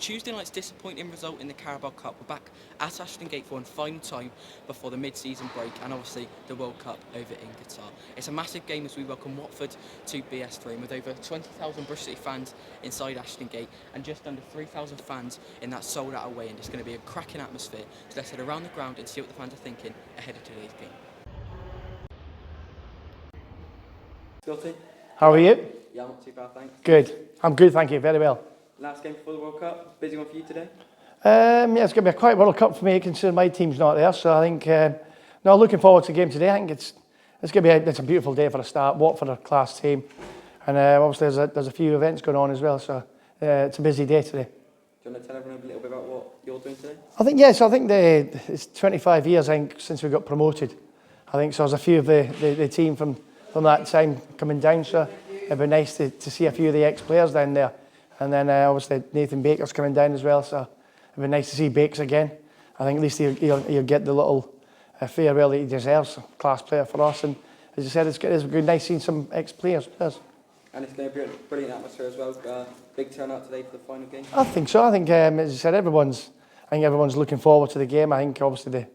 Tuesday night's disappointing result in the Carabao Cup, we're back at Ashton Gate for one final time before the mid-season break and obviously the World Cup over in Qatar. It's a massive game as we welcome Watford to BS3, and with over 20,000 Bristol City fans inside Ashton Gate and just under 3,000 fans in that sold-out away end. It's going to be a cracking atmosphere, so let's head around the ground and see what the fans are thinking ahead of today's game. Scotty? How are you? Yeah, I'm not too bad, thanks. Good. I'm good, thank you. Very well. Last game before the World Cup, busy one for you today? Yeah, it's going to be a quiet World Cup for me, considering my team's not there. So I think, no, looking forward to the game today. I think it's going to be it's a beautiful day for a start. Watford are a class team, and obviously there's a few events going on as well. So it's a busy day today. Do you want to tell everyone a little bit about what you're doing today? I think yes. I think it's 25 years I think since we got promoted. I think so. There's a few of the team from that time coming down. So it'd be nice to see a few of the ex-players down there. And then obviously Nathan Baker's coming down as well, so it'd be nice to see Bakes again. I think at least he'll get the little farewell that he deserves. Class player for us, and as you said, it's good, nice seeing some ex-players. And it's going to be a brilliant atmosphere as well. Big turnout today for the final game. I think so. I think as you said, everyone's looking forward to the game. I think obviously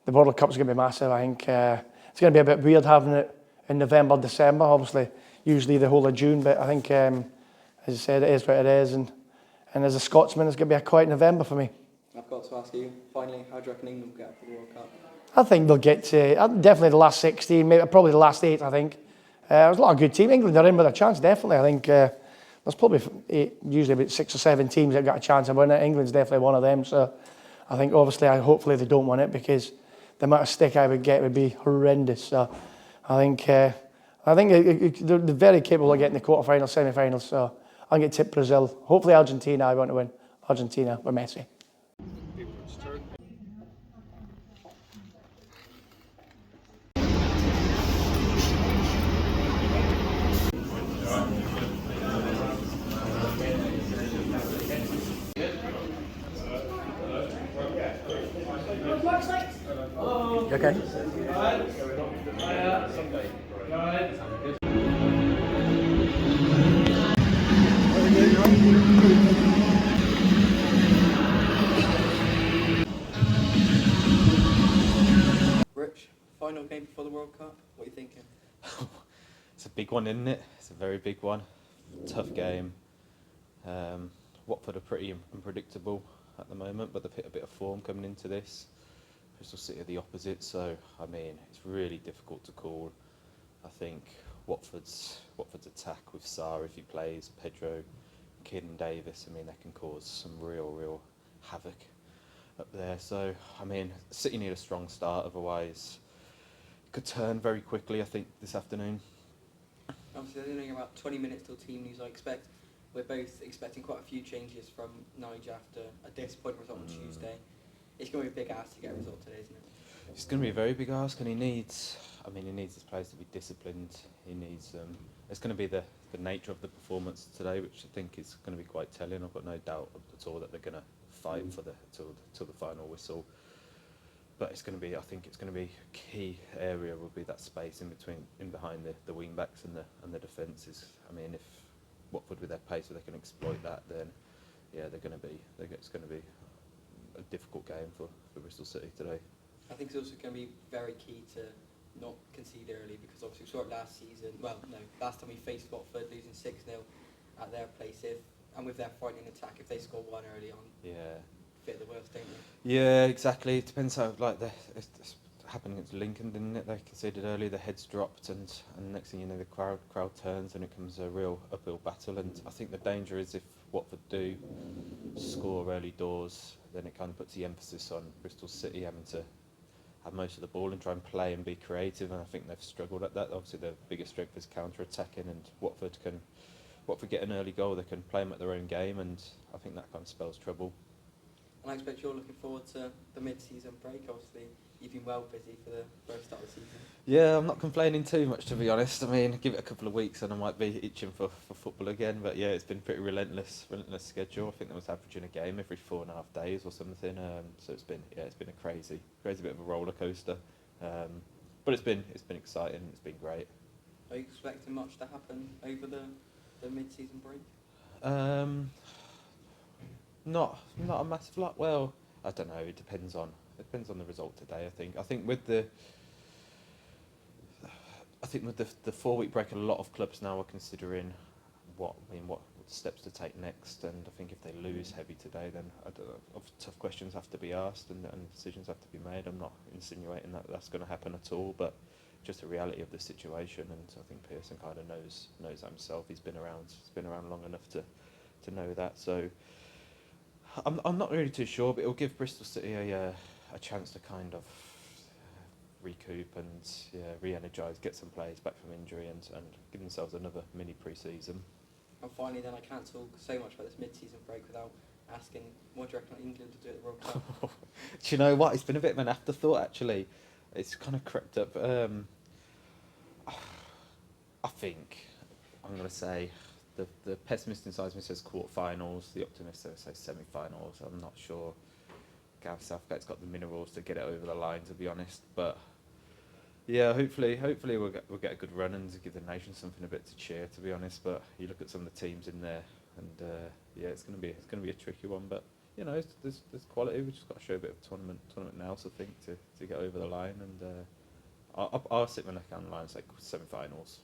the World Cup's going to be massive. I think it's going to be a bit weird having it in November, December. Obviously, usually the whole of June, but I think. As I said, it is what it is, and as a Scotsman, it's going to be a quiet November for me. I've got to ask you, finally, how do you reckon England will get to the World Cup? I think they'll get to definitely the last 16, maybe probably the last 8. I think there's a lot of good teams. England are in with a chance, definitely. I think there's probably usually about 6 or 7 teams that got a chance of winning it. England's definitely one of them. So I think hopefully they don't win it, because the amount of stick I would get would be horrendous. So I think they're very capable of getting the quarterfinals, semi-finals. So I'll get tipped Brazil. Hopefully Argentina, I want to win. Argentina with Messi. You okay? Rich, final game before the World Cup. What are you thinking? It's a big one, isn't it? It's a very big one. Tough game. Watford are pretty unpredictable at the moment, but they've hit a bit of form coming into this. Bristol City are the opposite, so I mean it's really difficult to call. I think Watford's attack with Sarr, if he plays, Pedro, Kieran Davis, I mean they can cause some real havoc up there. So I mean City need a strong start, otherwise it could turn very quickly. I think this afternoon. Obviously, there's only about 20 minutes till team news. We're both expecting quite a few changes from Nigel after a disappointing result on Tuesday. It's going to be a big ask to get a result today, isn't it? It's going to be a very big ask, and he needs his players to be disciplined. He needs. It's going to be the nature of the performance today, which I think is going to be quite telling. I've got no doubt at all that they're going to fight for till the final whistle. But it's going to be. I think it's going to be a key area. Will be that space in behind the wing backs and the defences. I mean, if Watford with their pace, if they can exploit that, then yeah, it's going to be a difficult game for Bristol City today. I think it's also going to be very key to not concede early, because obviously we saw it last season. Well, no, last time we faced Watford, losing 6-0 at their place. And with their fighting attack, if they score one early on, fit the worst, don't they? Yeah, exactly. It depends how it's happened against Lincoln, didn't it? They conceded early, the heads dropped, and next thing you know, the crowd turns and it becomes a real uphill battle. And I think the danger is if Watford do score early doors, then it kind of puts the emphasis on Bristol City having to have most of the ball and try and play and be creative, and I think they've struggled at that. Obviously their biggest strength is counter-attacking, and Watford get an early goal, they can play them at their own game, and I think that kind of spells trouble. And I expect you're looking forward to the mid-season break. Obviously you've been well busy for the first start of the season. Yeah, I'm not complaining too much, to be honest. I mean, give it a couple of weeks and I might be itching for football again. But yeah, it's been pretty relentless schedule. I think there was averaging a game every 4.5 days or something. So it's been a crazy bit of a roller coaster. But it's been exciting. It's been great. Are you expecting much to happen over the mid-season break? Not a massive lot. Well, I don't know. It depends on the result today. I think with the 4-week break, a lot of clubs now are considering what steps to take next. And I think if they lose heavy today, then tough questions have to be asked and decisions have to be made. I'm not insinuating that that's going to happen at all, but just the reality of the situation. And I think Pearson kind of knows that himself. He's been around long enough to know that. So I'm not really too sure, but it'll give Bristol City a chance to kind of recoup and re-energise, get some players back from injury and give themselves another mini pre-season. And finally, then, I can't talk so much about this mid-season break without asking, what do you reckon England will do at the World Cup? Do you know what? It's been a bit of an afterthought, actually. It's kind of crept up. I think I'm going to say the pessimist inside me says quarterfinals. The optimist says semi-finals. I'm not sure. Gareth Southgate's got the minerals to get it over the line, to be honest. But yeah, hopefully we'll get a good run and give the nation something a bit to cheer, to be honest. But you look at some of the teams in there, and it's going to be a tricky one. But you know, there's quality. We've just got to show a bit of tournament nous, I think, to get over the line. And I'll sit my neck on the line and say semi-finals.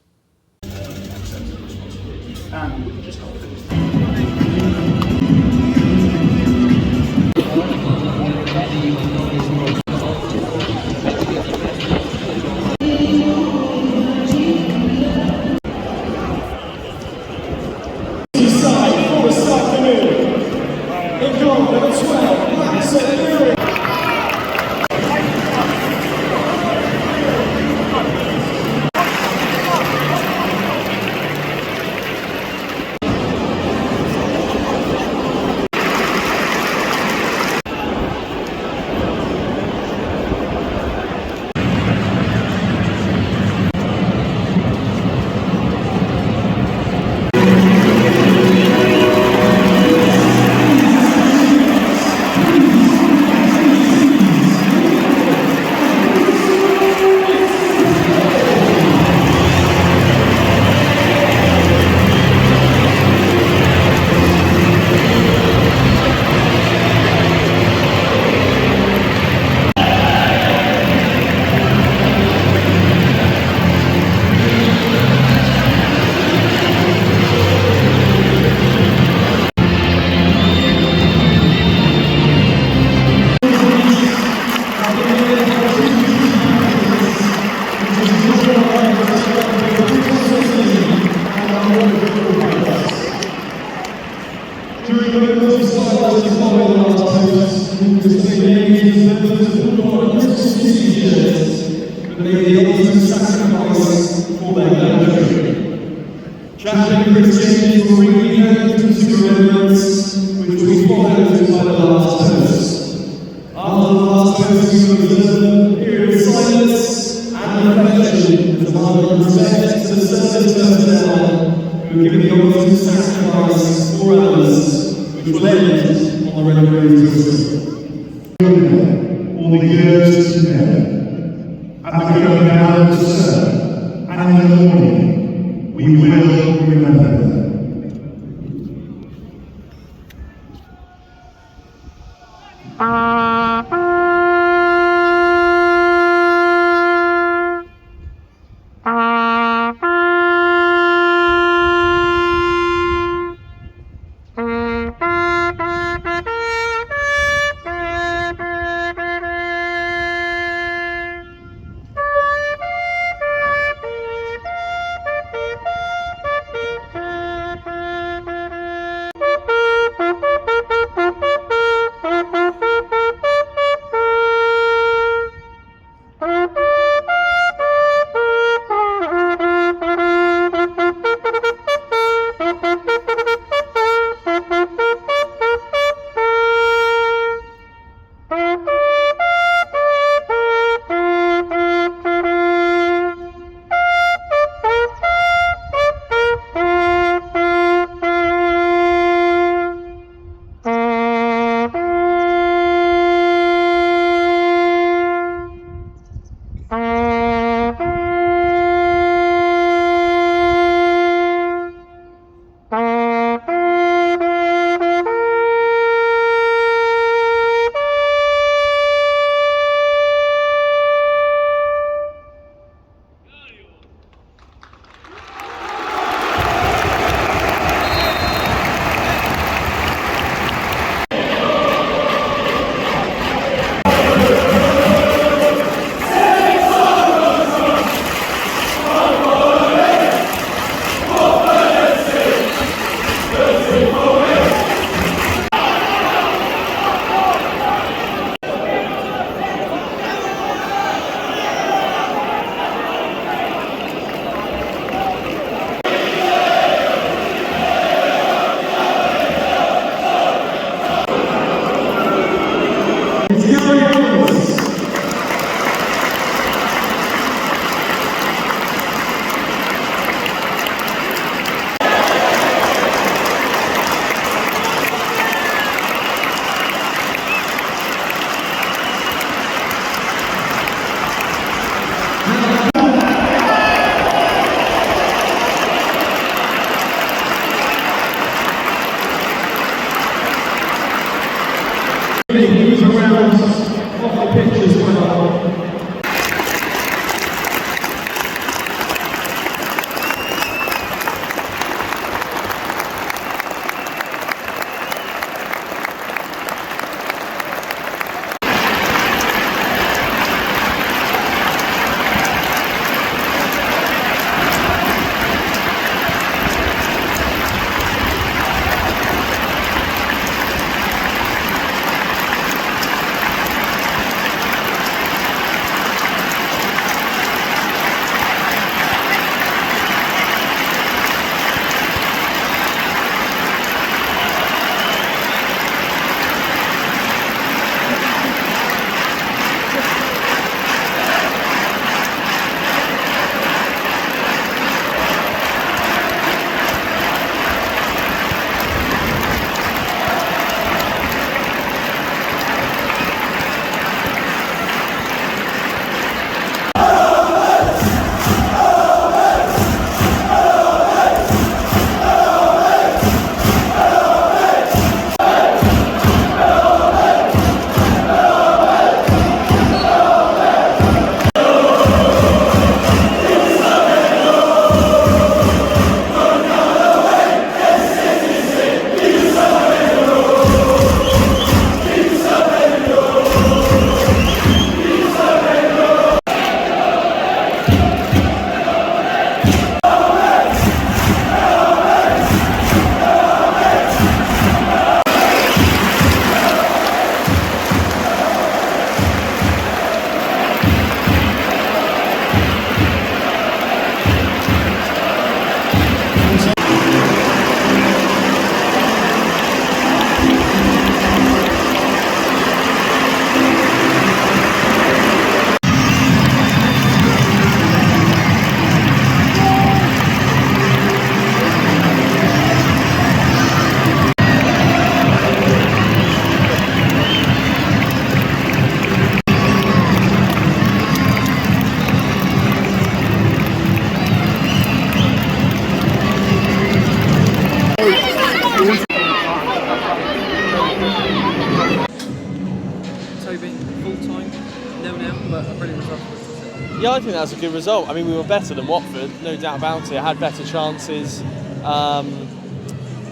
but a brilliant result for Bristol City. Yeah, I think that was a good result. I mean, we were better than Watford, no doubt about it. Had better chances.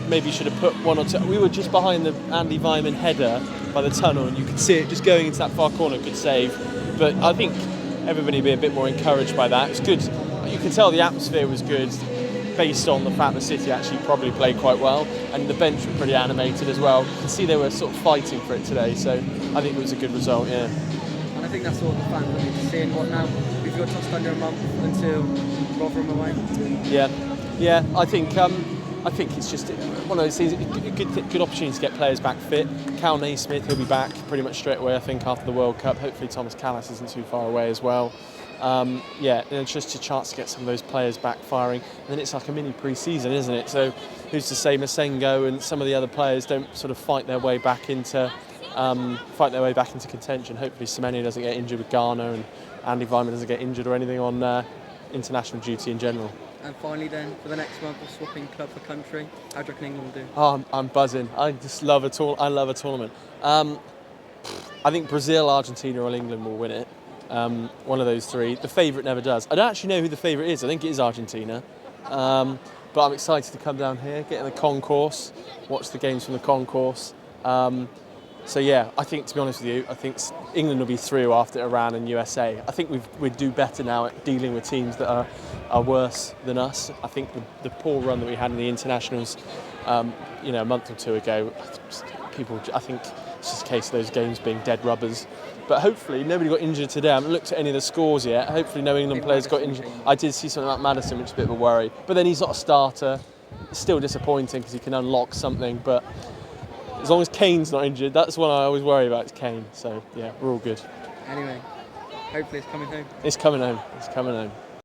Maybe should have put one or two. We were just behind the Andy Vyman header by the tunnel, and you could see it just going into that far corner. Good save. But I think everybody be a bit more encouraged by that. It's good. You could tell the atmosphere was good, based on the fact that City actually probably played quite well, and the bench were pretty animated as well. You can see they were sort of fighting for it today. So I think it was a good result. Yeah. And I think that's what the fans are need to see. And what now? We've got just under a month until Rotherham away. Yeah. I think it's just one of those things. Good opportunity to get players back fit. Cal Naismith, he'll be back pretty much straight away. I think after the World Cup. Hopefully Thomas Callas isn't too far away as well. And it's just a chance to get some of those players back firing. And then it's like a mini pre-season, isn't it? So who's to say Masengo and some of the other players don't sort of fight their way back into contention. Hopefully Semenya doesn't get injured with Ghana, and Andy Vyman doesn't get injured or anything on international duty in general. And finally then, for the next month of swapping club for country, how do you reckon England will do? Oh, I'm buzzing. I just love a tournament. I think Brazil, Argentina or England will win it. One of those three. The favourite never does. I don't actually know who the favourite is. I think it is Argentina. But I'm excited to come down here, get in the concourse, watch the games from the concourse. So yeah, I think, to be honest with you, I think England will be through after Iran and USA. I think we do better now at dealing with teams that are worse than us. I think the poor run that we had in the internationals, a month or two ago, I think it's just a case of those games being dead rubbers. But hopefully nobody got injured today. I haven't looked at any of the scores yet. Hopefully no England players got injured. I did see something about Maddison, which is a bit of a worry. But then he's not a starter. It's still disappointing because he can unlock something. But as long as Kane's not injured, that's what I always worry about, is Kane. So yeah, we're all good. Anyway, hopefully it's coming home. It's coming home.